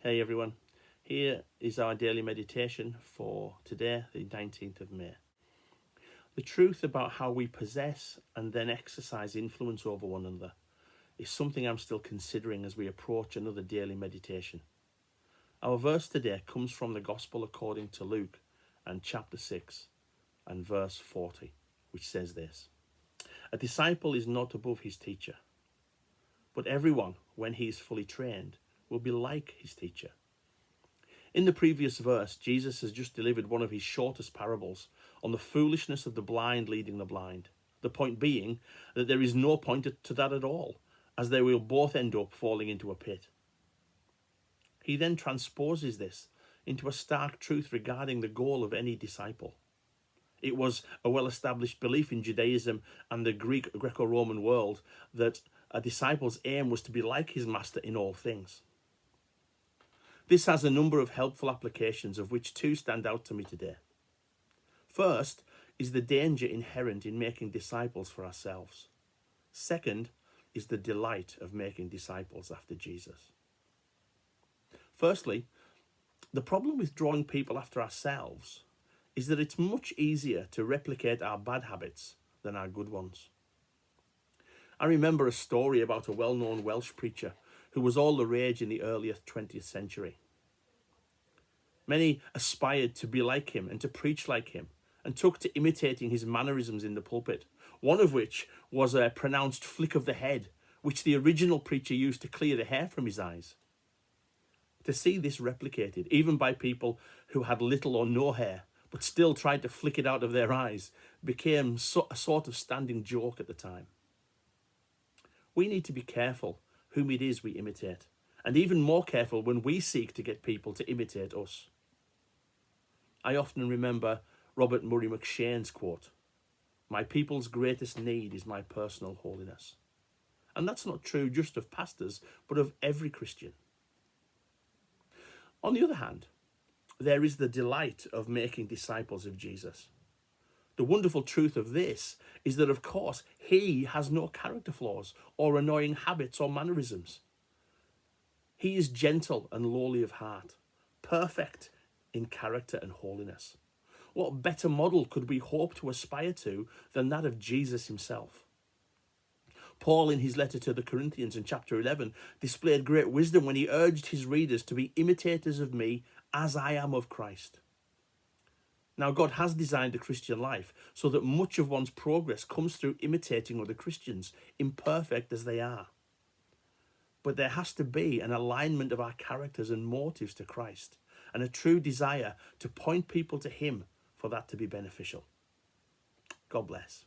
Hey everyone, here is our daily meditation for today, the 19th of May. The truth about how we possess and then exercise influence over one another is something I'm still considering as we approach another daily meditation. Our verse today comes from the Gospel according to Luke and chapter 6 and verse 40, which says this: "A disciple is not above his teacher, but everyone, when he is fully trained, will be like his teacher." In the previous verse, Jesus has just delivered one of his shortest parables on the foolishness of the blind leading the blind. The point being that there is no point to that at all, as they will both end up falling into a pit. He then transposes this into a stark truth regarding the goal of any disciple. It was a well-established belief in Judaism and the Greco-Roman world that a disciple's aim was to be like his master in all things. This has a number of helpful applications, of which two stand out to me today. First is the danger inherent in making disciples for ourselves. Second is the delight of making disciples after Jesus. Firstly, the problem with drawing people after ourselves is that it's much easier to replicate our bad habits than our good ones. I remember a story about a well-known Welsh preacher who was all the rage in the early 20th century. Many aspired to be like him and to preach like him, and took to imitating his mannerisms in the pulpit, one of which was a pronounced flick of the head, which the original preacher used to clear the hair from his eyes. To see this replicated, even by people who had little or no hair, but still tried to flick it out of their eyes, became a sort of standing joke at the time. We need to be careful whom it is we imitate, and even more careful when we seek to get people to imitate us. I often remember Robert Murray McShane's quote, "My people's greatest need is my personal holiness." And that's not true just of pastors, but of every Christian. On the other hand, there is the delight of making disciples of Jesus. The wonderful truth of this is that, of course, he has no character flaws or annoying habits or mannerisms. He is gentle and lowly of heart, perfect in character and holiness. What better model could we hope to aspire to than that of Jesus himself? Paul, in his letter to the Corinthians in chapter 11, displayed great wisdom when he urged his readers to be imitators of me as I am of Christ. Now, God has designed the Christian life so that much of one's progress comes through imitating other Christians, imperfect as they are. But there has to be an alignment of our characters and motives to Christ, and a true desire to point people to him for that to be beneficial. God bless.